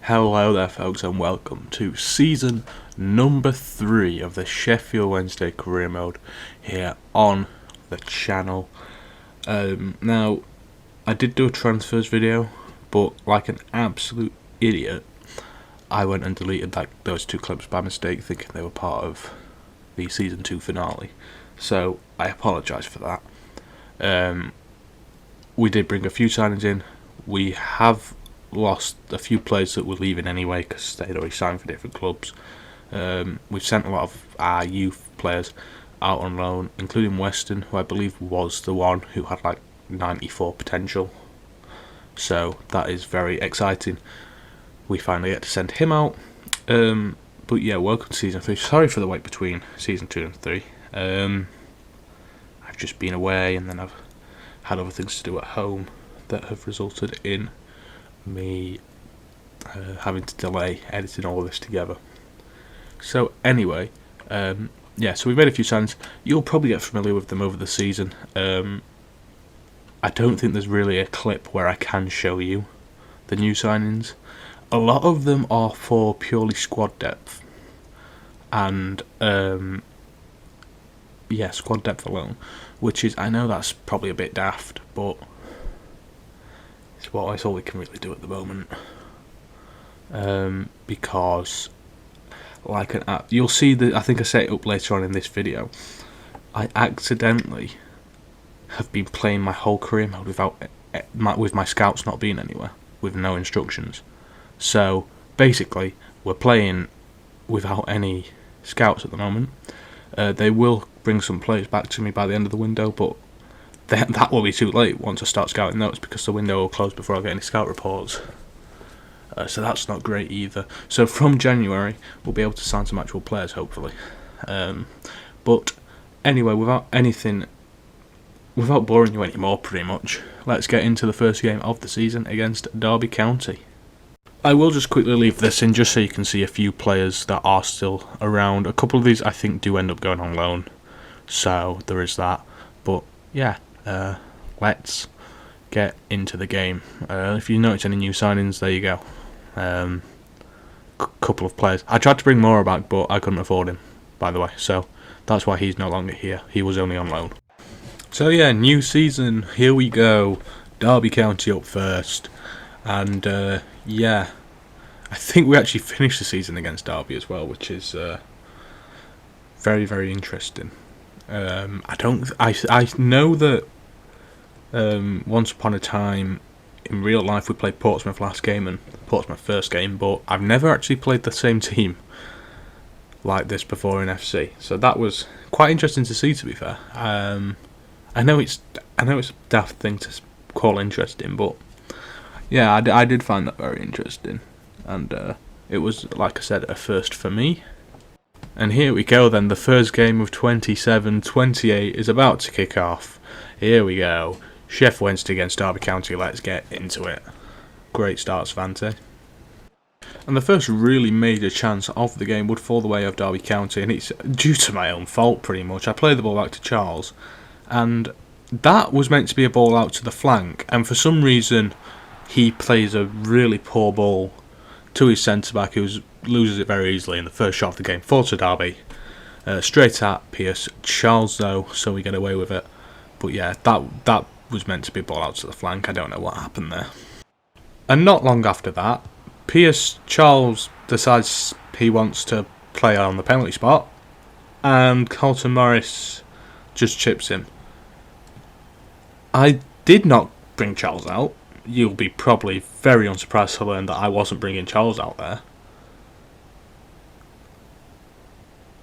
Hello there folks and welcome to season number 3 of the Sheffield Wednesday career mode here on the channel. Now, I did do a transfers video, but like an absolute idiot, I went and deleted those 2 clips by mistake, thinking they were part of the season 2 finale. So I apologise for that. We did bring a few signings in. We have lost a few players that were leaving anyway because they'd already signed for different clubs. We've sent a lot of our youth players out on loan, including Weston, who I believe was the one who had like 94 potential. So that is very exciting. We finally get to send him out. But yeah, welcome to season 3. Sorry for the wait between season 2 and 3. I've just been away and then I've had other things to do at home that have resulted in me having to delay editing all of this together. So anyway, yeah, so we've made a few signings. You'll probably get familiar with them over the season. I don't think there's really a clip where I can show you the new signings. A lot of them are for purely squad depth and yeah, squad depth alone, which is, I know that's probably a bit daft, but it's all we can really do at the moment. Because, like an app, you'll see that I think I set it up later on in this video. I accidentally have been playing my whole career mode with my scouts not being anywhere, with no instructions. So basically, we're playing without any scouts at the moment. They will bring some players back to me by the end of the window, but that will be too late once I start scouting notes because the window will close before I get any scout reports. So that's not great either. So from January, we'll be able to sign some actual players, hopefully. But anyway, without boring you anymore, pretty much, let's get into the first game of the season against Derby County. I will just quickly leave this in just so you can see a few players that are still around. A couple of these I think do end up going on loan, so there is that. But yeah, let's get into the game. If you notice any new signings, there you go. Couple of players. I tried to bring Mora back, but I couldn't afford him, by the way, so that's why he's no longer here. He was only on loan. So yeah, new season, here we go. Derby County up first. And yeah, I think we actually finished the season against Derby as well, which is very, very interesting. I know that once upon a time in real life we played Portsmouth last game and Portsmouth first game, but I've never actually played the same team like this before in FC. So that was quite interesting to see, to be fair. I know it's a daft thing to call interesting, but yeah, I did find that very interesting, and it was, like I said, a first for me. And here we go then, the first game of 27-28 is about to kick off. Here we go, Sheff Wednesday against Derby County, let's get into it. Great start, Svante. And the first really major chance of the game would fall the way of Derby County, and it's due to my own fault pretty much. I played the ball back to Charles, and that was meant to be a ball out to the flank, and for some reason he plays a really poor ball to his centre-back, who loses it very easily in the first shot of the game. Falls to Derby. Straight at Pierce. Charles, though, so we get away with it. But yeah, that was meant to be a ball out to the flank. I don't know what happened there. And not long after that, Charles decides he wants to play on the penalty spot, and Carlton Morris just chips him. I did not bring Charles out. You'll be probably very unsurprised to learn that I wasn't bringing Charles out there.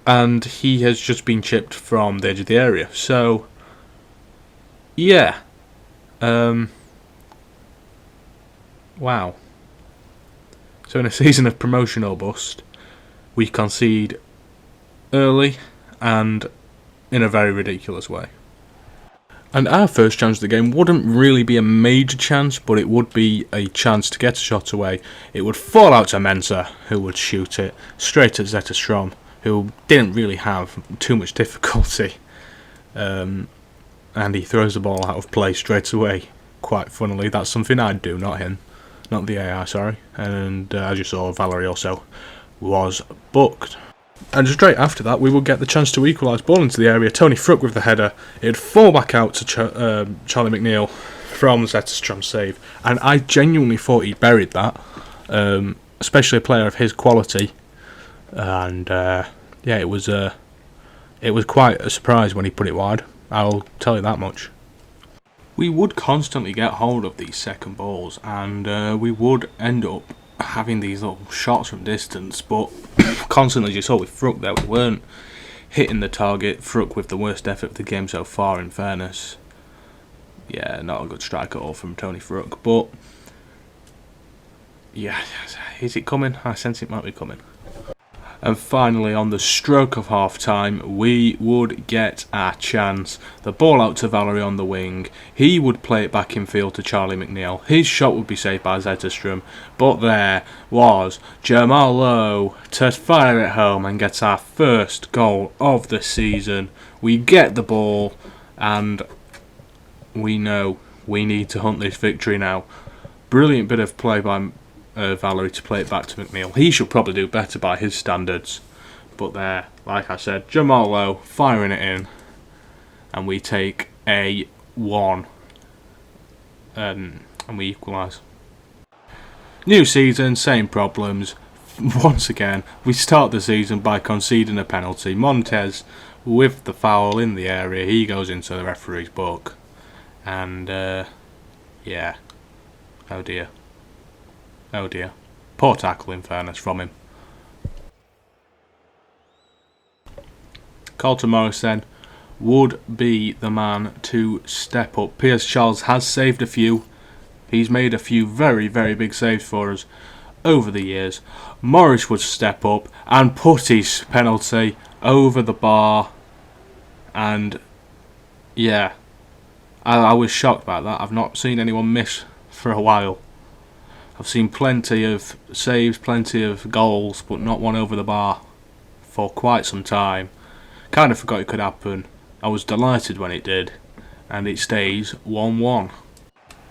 And he has just been chipped from the edge of the area. So, yeah. Wow. So in a season of promotion or bust, we concede early and in a very ridiculous way. And our first chance of the game wouldn't really be a major chance, but it would be a chance to get a shot away. It would fall out to Mensah, who would shoot it straight at Zetterstrom, who didn't really have too much difficulty. And he throws the ball out of play straight away. Quite funnily, that's something I'd do, not him. not the AI, sorry. And as you saw, Valerie also was booked. And straight after that, we would get the chance to equalise. Ball into the area. Tony Fruck with the header. It'd fall back out to Charlie McNeil from Zetterstrom's save. And I genuinely thought he buried that, especially a player of his quality. And yeah, it was quite a surprise when he put it wide. I'll tell you that much. We would constantly get hold of these second balls, and we would end up having these little shots from distance, but constantly, as you saw with Fruck there, we weren't hitting the target. Fruck with the worst effort of the game so far, in fairness. Yeah, not a good strike at all from Tony Fruck, but yeah, is it coming? I sense it might be coming. And finally, on the stroke of half-time, we would get our chance. The ball out to Valerie on the wing. He would play it back in field to Charlie McNeil. His shot would be saved by Zetterstrom. But there was Jamal Lowe to fire it home and get our first goal of the season. We get the ball, and we know we need to hunt this victory now. Brilliant bit of play by Valerie to play it back to McNeil. He should probably do better by his standards. But there, like I said, Jamal Lowe firing it in. And we take a 1. And we equalise. New season, same problems. Once again, we start the season by conceding a penalty. Montez with the foul in the area. He goes into the referee's book. And, yeah. Oh dear. Oh dear. Poor tackle, in fairness, from him. Carlton Morris then would be the man to step up. Piers Charles has saved a few. He's made a few very, very big saves for us over the years. Morris would step up and put his penalty over the bar. And, yeah, I was shocked about that. I've not seen anyone miss for a while. I've seen plenty of saves, plenty of goals, but not one over the bar for quite some time. Kind of forgot it could happen. I was delighted when it did, and it stays 1-1.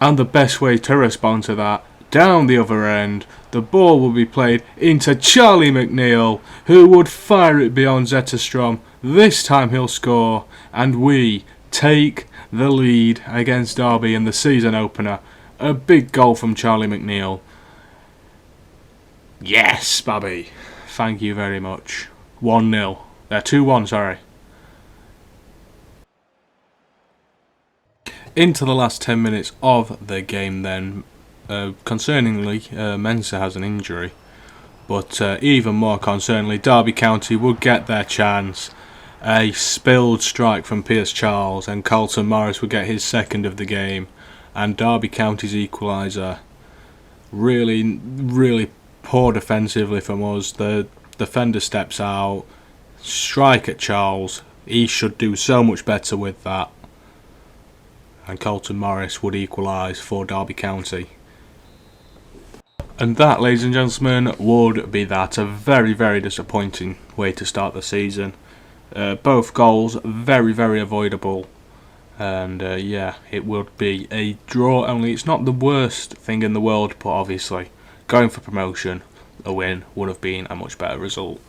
And the best way to respond to that, down the other end, the ball will be played into Charlie McNeil, who would fire it beyond Zetterstrom. This time he'll score, and we take the lead against Derby in the season opener. A big goal from Charlie McNeil. Yes, Babby. Thank you very much. 1-0. 2-1, sorry. Into the last 10 minutes of the game then. Concerningly, Mensah has an injury. But even more concerningly, Derby County would get their chance. A spilled strike from Piers Charles, and Carlton Morris would get his second of the game. And Derby County's equaliser. Really, really poor defensively from us. The defender steps out. Strike at Charles. He should do so much better with that. And Carlton Morris would equalise for Derby County. And that, ladies and gentlemen, would be that. A very, very disappointing way to start the season. Both goals very, very avoidable. And yeah, it would be a draw, only it's not the worst thing in the world, but obviously going for promotion, a win would have been a much better result.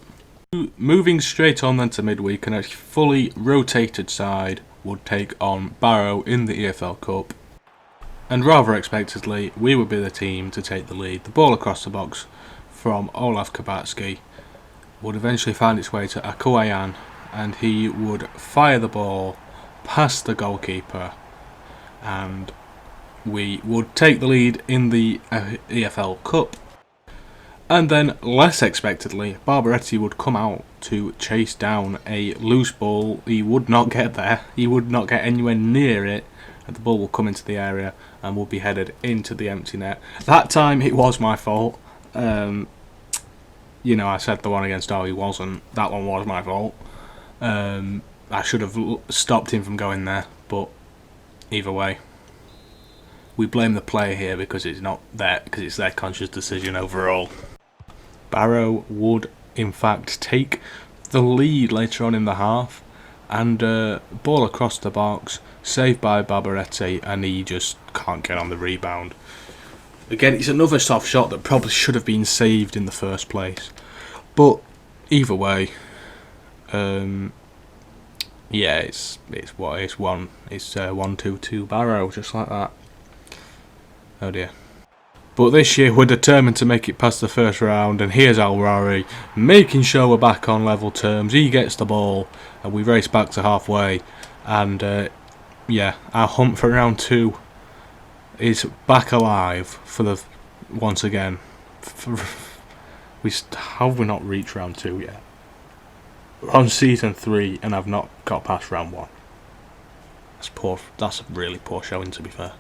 Moving straight on then to midweek, and a fully rotated side would take on Barrow in the EFL Cup. And rather expectedly, we would be the team to take the lead. The ball across the box from Olaf Kabatsky would eventually find its way to Akuayan, and he would fire the ball past the goalkeeper, and we would take the lead in the EFL Cup. And then, less expectedly, Barbaretti would come out to chase down a loose ball. He would not get there. He would not get anywhere near it. And the ball will come into the area and will be headed into the empty net. That time, it was my fault. You know, I said the one against Derby wasn't. That one was my fault. I should have stopped him from going there, but either way, we blame the player here because it's not because it's their conscious decision overall. Barrow would in fact take the lead later on in the half, and ball across the box, saved by Barbaretti, and he just can't get on the rebound. Again, it's another soft shot that probably should have been saved in the first place. But either way, yeah, it's 1-2-2 Barrow, just like that. Oh dear. But this year we're determined to make it past the first round, and here's Al-Rari making sure we're back on level terms. He gets the ball and we race back to halfway, and yeah, our hunt for round 2 is back alive for the once again. Have we not reached round 2 yet? We're on season 3 and I've not got past round 1. That's poor. That's a really poor showing, to be fair.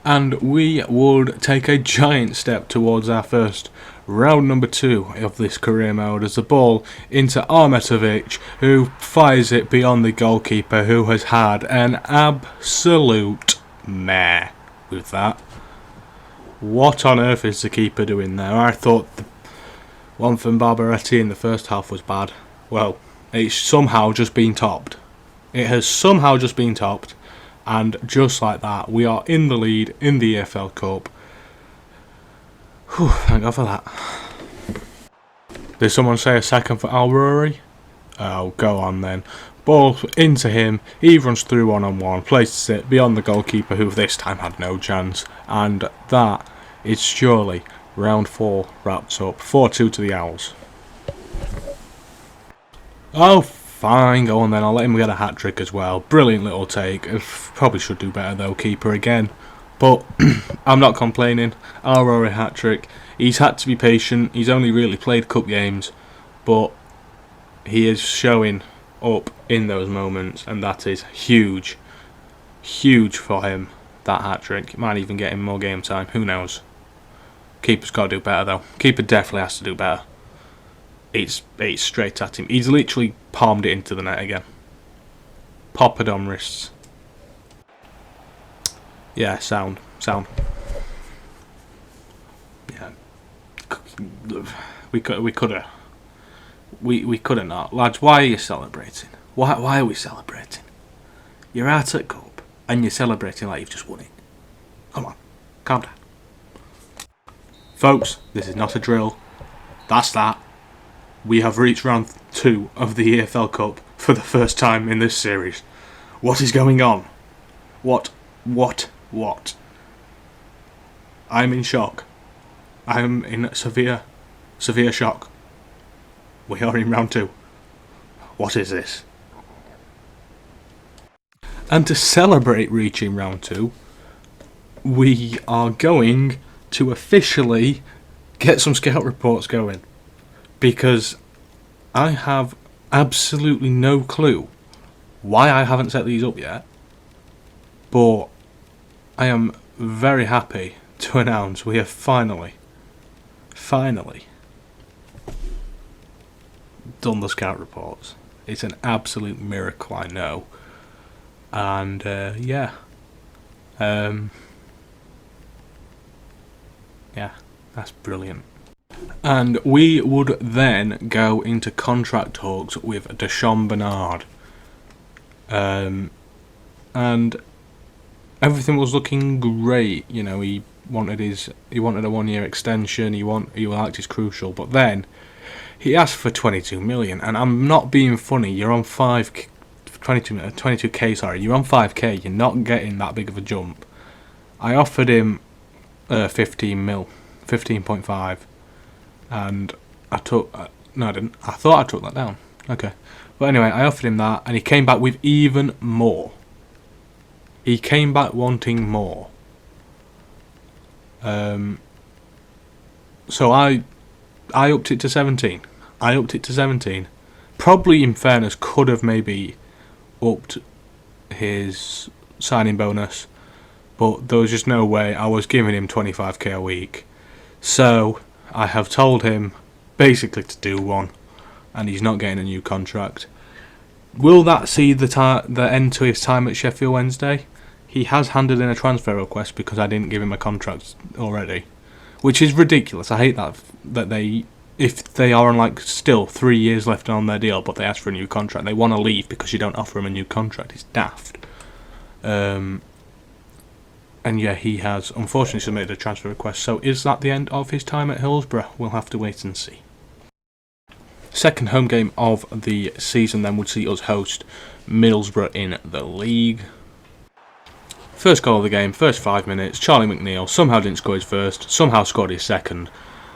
And we would take a giant step towards our first round number 2 of this career mode as the ball into Armetovic, who fires it beyond the goalkeeper, who has had an absolute mare with that. What on earth is the keeper doing there? I thought the one from Barbaretti in the first half was bad. Well, it's somehow just been topped. It has somehow just been topped. And just like that, we are in the lead in the EFL Cup. Whew, thank God for that. Did someone say a second for Al-Rari? Oh, go on then. Ball into him, he runs through one-on-one, places it beyond the goalkeeper, who this time had no chance. And that is surely round 4 wrapped up. 4-2 to the Owls. Oh, fine, go on then, I'll let him get a hat-trick as well. Brilliant little take. Probably should do better though, keeper again. But I'm not complaining. Al-Rari hat-trick. He's had to be patient. He's only really played cup games. But he is showing up in those moments. And that is huge. Huge for him, that hat-trick. Might even get him more game time. Who knows? Keeper's got to do better though. Keeper definitely has to do better. It's straight at him. He's literally palmed it into the net again. Poppered on wrists. Yeah, sound. Yeah, we could have not, lads. Why are you celebrating? Why are we celebrating? You're out at cup and you're celebrating like you've just won it. Come on, calm down, folks. This is not a drill. That's that. We have reached round 2 of the EFL Cup for the first time in this series. What is going on? What? I'm in shock. I'm in severe shock. We are in round 2. What is this? And to celebrate reaching round 2, we are going to officially get some scout reports going. Because I have absolutely no clue why I haven't set these up yet. But I am very happy to announce we have finally done the scout reports. It's an absolute miracle, I know. And yeah, that's brilliant. And we would then go into contract talks with Deshaun Bernard. And everything was looking great. You know, he wanted a 1-year extension. He liked his crucial, but then he asked for 22 million. And I'm not being funny. You're on 22k. Sorry, you're on 5k. You're not getting that big of a jump. I offered him 15.5. And I took... no, I didn't. I thought I took that down. Okay. But anyway, I offered him that, and he came back with even more. He came back wanting more. So I upped it to 17. Probably, in fairness, could have maybe upped his signing bonus. But there was just no way. I was giving him 25k a week. So I have told him basically to do one, and he's not getting a new contract. Will that see the end to his time at Sheffield Wednesday? He has handed in a transfer request because I didn't give him a contract already, which is ridiculous. I hate that they, if they are on like still 3 years left on their deal, but they ask for a new contract, they want to leave because you don't offer them a new contract. It's daft. And yeah, he has unfortunately submitted a transfer request. So is that the end of his time at Hillsborough? We'll have to wait and see. Second home game of the season then would see us host Middlesbrough in the league. First goal of the game, first 5 minutes, Charlie McNeil somehow didn't score his first, somehow scored his second.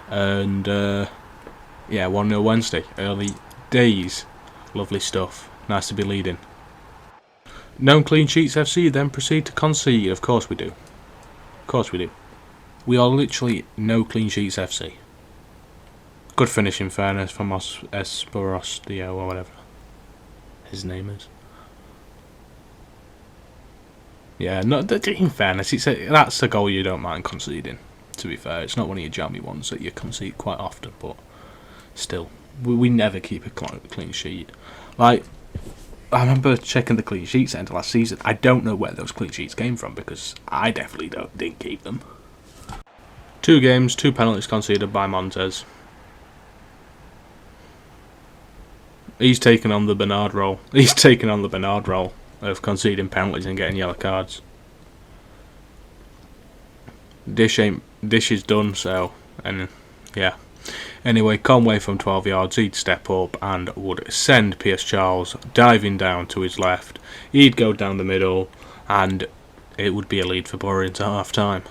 And yeah, 1-0 Wednesday, early days. Lovely stuff, nice to be leading. No clean sheets FC then proceed to concede, of course we do. Of course we do. We are literally no clean sheets FC. Good finish in fairness from Esporostio or whatever his name is. Yeah, no, in fairness, that's a goal you don't mind conceding, to be fair. It's not one of your jammy ones that you concede quite often, but still, we never keep a clean sheet. Like, I remember checking the clean sheets end of last season. I don't know where those clean sheets came from, because I definitely didn't keep them. 2 games, 2 penalties conceded by Montez. He's taken on the Bernard role. He's taken on the Bernard role of conceding penalties and getting yellow cards. Dish is done, so, and yeah. Anyway, Conway from 12 yards, he'd step up and would send Pierce Charles diving down to his left. He'd go down the middle, and it would be a lead for Borough into half time.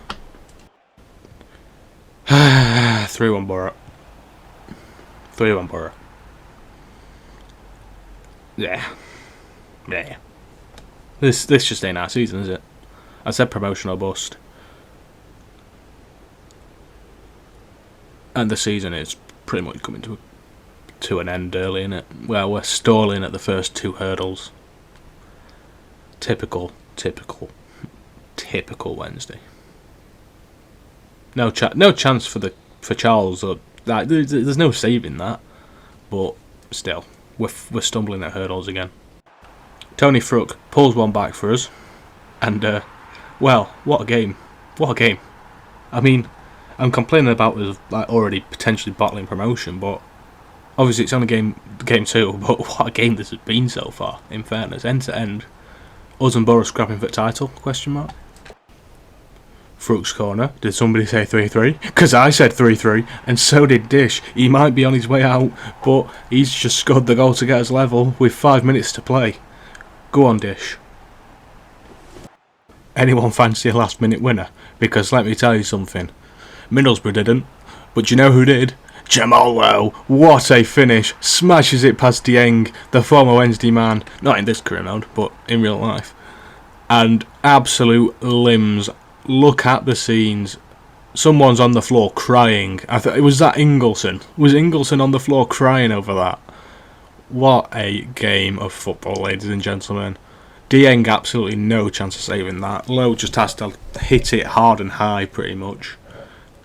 3-1 Borough. 3-1 Borough. Yeah. This just ain't our season, is it? I said promotion or bust. And the season is pretty much coming to an end early, innit? Well, we're stalling at the first 2 hurdles. Typical Wednesday. No chance for Charles, or like, there's no saving that. But still, we're stumbling at hurdles again. Tony Fruck pulls one back for us, and well, what a game! What a game! I mean, I'm complaining about us like already potentially bottling promotion, but obviously it's only game 2. But what a game this has been so far! In fairness, end to end, us and Borough scrapping for title? Question mark. Fruck's corner. Did somebody say 3-3? Because I said 3-3, and so did Dish. He might be on his way out, but he's just scored the goal to get us level with 5 minutes to play. Go on, Dish. Anyone fancy a last minute winner? Because let me tell you something. Middlesbrough didn't, but you know who did? Jamal Lowe. What a finish. Smashes it past Dieng, the former Wednesday man. Not in this career mode, but in real life. And absolute limbs. Look at the scenes. Someone's on the floor crying. I thought it was that Ingleson. Was Ingleson on the floor crying over that? What a game of football, ladies and gentlemen. Dieng absolutely no chance of saving that. Lowe just has to hit it hard and high pretty much.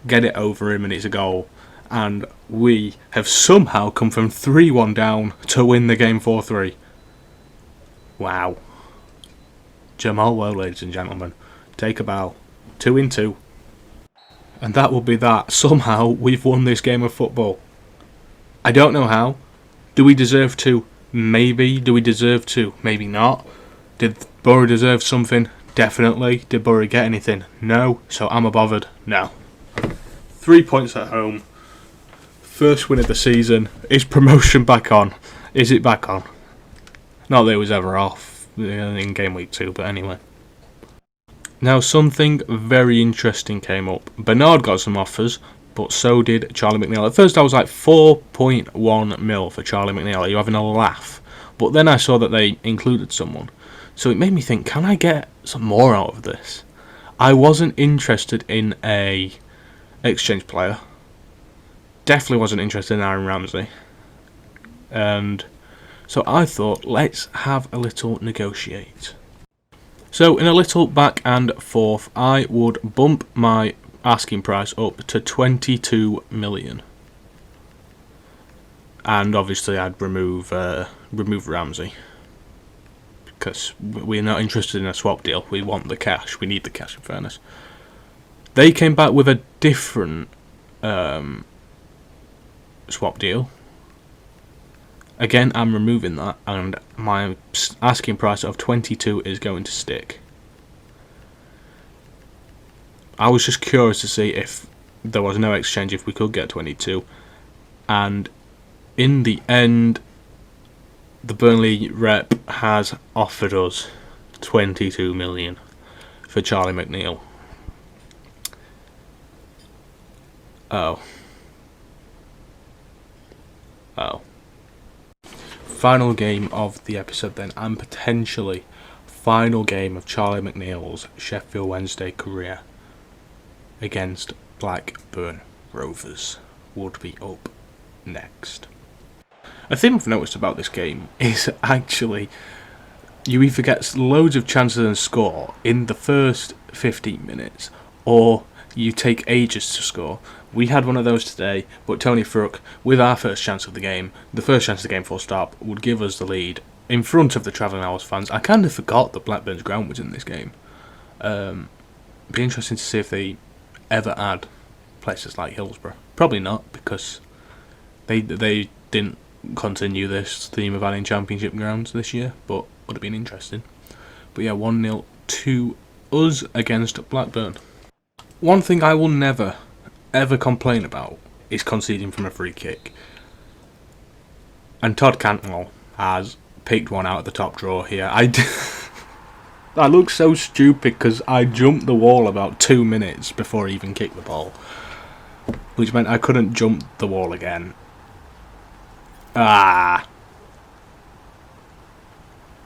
Get it over him and it's a goal. And we have somehow come from 3-1 down to win the game 4-3. Wow. Jamal Lowe, ladies and gentlemen. Take a bow. 2-2. And that will be that. Somehow we've won this game of football. I don't know how. Do we deserve to? Maybe. Do we deserve to? Maybe not. Did Borough deserve something? Definitely. Did Borough get anything? No. So am I bothered? No. 3 points at home. First win of the season. Is promotion back on? Is it back on? Not that it was ever off in game week 2, but anyway. Now something very interesting came up. Bernard got some offers, but so did Charlie McNeil. At first I was like 4.1 mil for Charlie McNeil. Are you having a laugh? But then I saw that they included someone. So it made me think, can I get some more out of this? I wasn't interested in a exchange player. Definitely wasn't interested in Aaron Ramsey. And so I thought, let's have a little negotiate. So in a little back and forth, I would bump my asking price up to 22 million. And obviously I'd remove Ramsey. Because we're not interested in a swap deal. We want the cash. We need the cash, in fairness. They came back with a different swap deal. Again, I'm removing that, and my asking price of 22 is going to stick. I was just curious to see if there was no exchange, if we could get 22. And in the end, the Burnley rep has offered us 22 million for Charlie McNeil. Oh. Final game of the episode then, and potentially final game of Charlie McNeil's Sheffield Wednesday career against Blackburn Rovers would be up next. A thing I've noticed about this game is actually you either get loads of chances and score in the first 15 minutes, or you take ages to score. We had one of those today, but Tony Fruck, with our first chance of the game, the first chance of the game full stop, would give us the lead in front of the Travelling Hours fans. I kind of forgot that Blackburn's ground was in this game. Be interesting to see if they ever add places like Hillsborough. Probably not, because they didn't continue this theme of adding championship grounds this year, but would have been interesting. But yeah, 1-0 to us against Blackburn. One thing I will never, ever complain about is conceding from a free kick. And Todd Cantwell has picked one out of the top drawer here. I look so stupid because I jumped the wall about 2 minutes before I even kicked the ball, which meant I couldn't jump the wall again.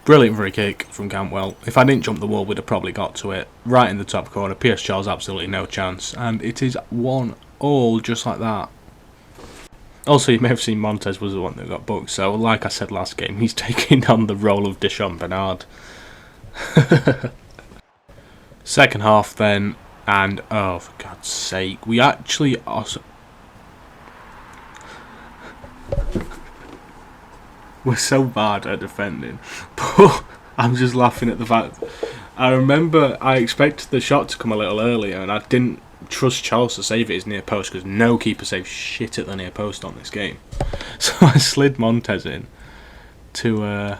Brilliant free kick from Cantwell. If I didn't jump the wall, we'd have probably got to it. Right in the top corner. Pierce Charles, absolutely no chance. And it is 1-1, just like that. Also, you may have seen Montez was the one that got booked. So, like I said last game, he's taking on the role of Deschamps Bernard. Second half then. And, oh, for God's sake. We actually also... We're so bad at defending, but I'm just laughing at the fact. I remember I expected the shot to come a little earlier, and I didn't trust Charles to save it his near post because no keeper saves shit at the near post on this game. So I slid Montez in to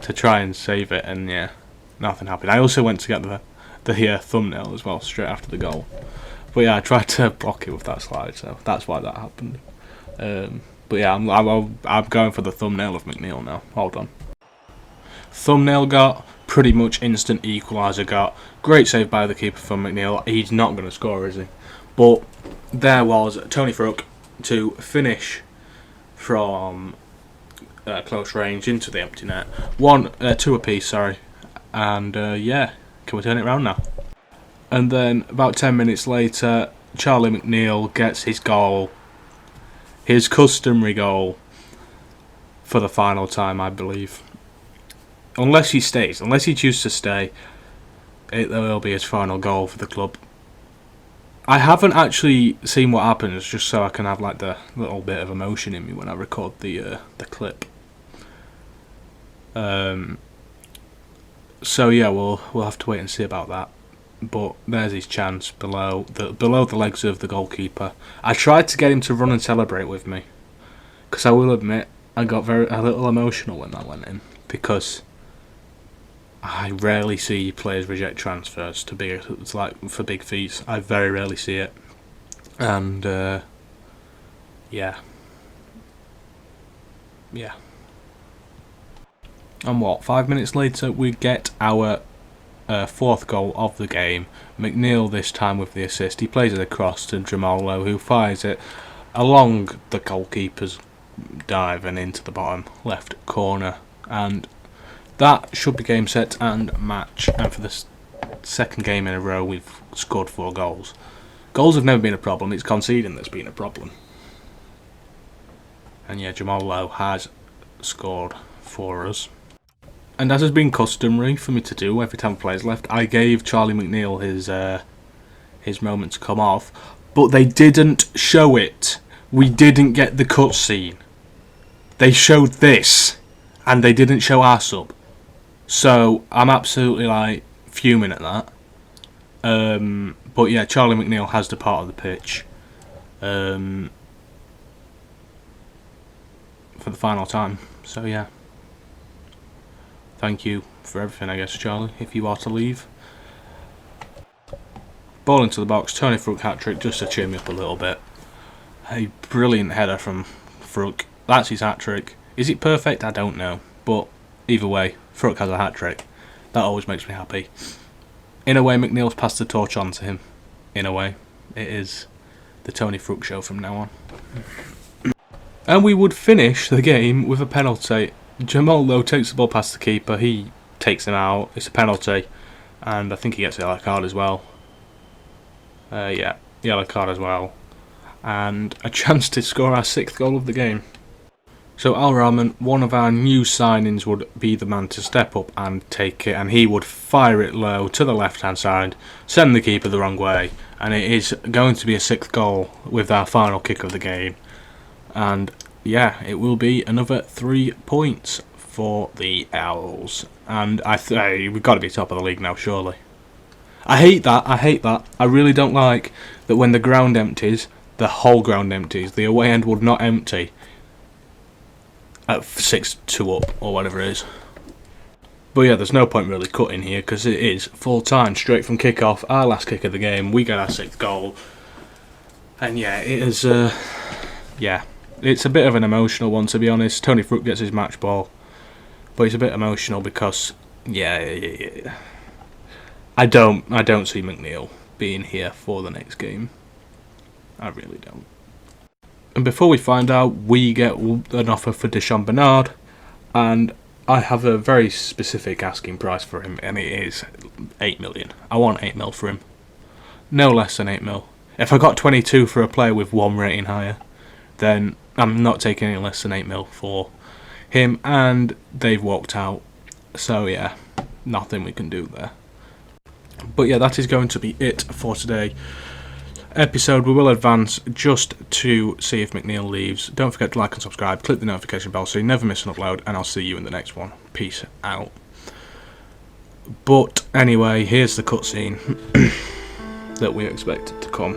try and save it, and yeah, nothing happened. I also went to get the thumbnail as well straight after the goal, but yeah, I tried to block it with that slide, so that's why that happened. But yeah, I'm going for the thumbnail of McNeil now. Hold on. Thumbnail got, pretty much instant equaliser got. Great save by the keeper from McNeil. He's not going to score, is he? But there was Tony Fruck to finish from close range into the empty net. 2 apiece, sorry. And yeah, can we turn it around now? And then about 10 minutes later, Charlie McNeil gets his goal. His customary goal for the final time, I believe. Unless he stays. Unless he chooses to stay, it will be his final goal for the club. I haven't actually seen what happens, just so I can have like the little bit of emotion in me when I record the clip. So yeah, we'll have to wait and see about that. But there's his chance below the legs of the goalkeeper. I tried to get him to run and celebrate with me, because I will admit I got a little emotional when that went in, because I rarely see players reject transfers for big fees. I very rarely see it, and yeah. And what? 5 minutes later, we get our fourth goal of the game. McNeil this time with the assist. He plays it across to Jamal Lowe, who fires it along the goalkeeper's dive and into the bottom left corner. And that should be game, set and match. And for the second game in a row, we've scored 4 goals. Goals have never been a problem. It's conceding that's been a problem. And yeah, Jamal Lowe has scored for us. And as has been customary for me to do every time a player's left, I gave Charlie McNeil his moment to come off, but they didn't show it. We didn't get the cutscene. They showed this, and they didn't show our sub. So I'm absolutely fuming at that. But yeah, Charlie McNeil has departed the pitch for the final time. So yeah. Thank you for everything, I guess, Charlie, if you are to leave. Ball into the box, Tony Fruk hat-trick just to cheer me up a little bit. A brilliant header from Fruk. That's his hat-trick. Is it perfect? I don't know. But either way, Fruk has a hat-trick. That always makes me happy. In a way, McNeil's passed the torch on to him. In a way. It is the Tony Fruk show from now on. And we would finish the game with a penalty. Jamal, though, takes the ball past the keeper. He takes him out. It's a penalty. And I think he gets a yellow card as well. Yeah, yellow card as well. And a chance to score our 6th goal of the game. So Al Rahman, one of our new signings, would be the man to step up and take it. And he would fire it low to the left-hand side, send the keeper the wrong way. And it is going to be a 6th goal with our final kick of the game. And yeah, it will be another 3 points for the Owls. And we've got to be top of the league now, surely. I hate that. I really don't like that when the ground empties, the whole ground empties. The away end would not empty at 6-2 up, or whatever it is. But yeah, there's no point really cutting here, because it is full time, straight from kick-off, our last kick of the game. We get our 6th goal. And yeah, it is, yeah. It's a bit of an emotional one, to be honest. Tony Fruk gets his match ball, but it's a bit emotional because, yeah. I don't see McNeil being here for the next game. I really don't. And before we find out, we get an offer for Deshaun Bernard, and I have a very specific asking price for him, and it is 8 million. I want 8 mil for him. No less than 8 mil. If I got 22 for a player with 1 rating higher, then I'm not taking any less than 8 mil for him, and they've walked out. So yeah, nothing we can do there. But yeah, that is going to be it for today. Episode. We will advance just to see if McNeil leaves. Don't forget to like and subscribe, click the notification bell so you never miss an upload, and I'll see you in the next one. Peace out. But anyway, here's the cutscene that we expected to come.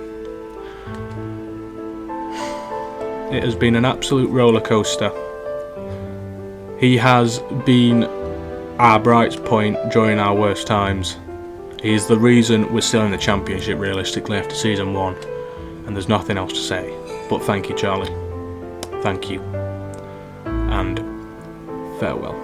It has been an absolute roller coaster. He has been our bright point during our worst times. He is the reason we're still in the Championship realistically after Season 1. And there's nothing else to say. But thank you, Charlie. Thank you. And farewell.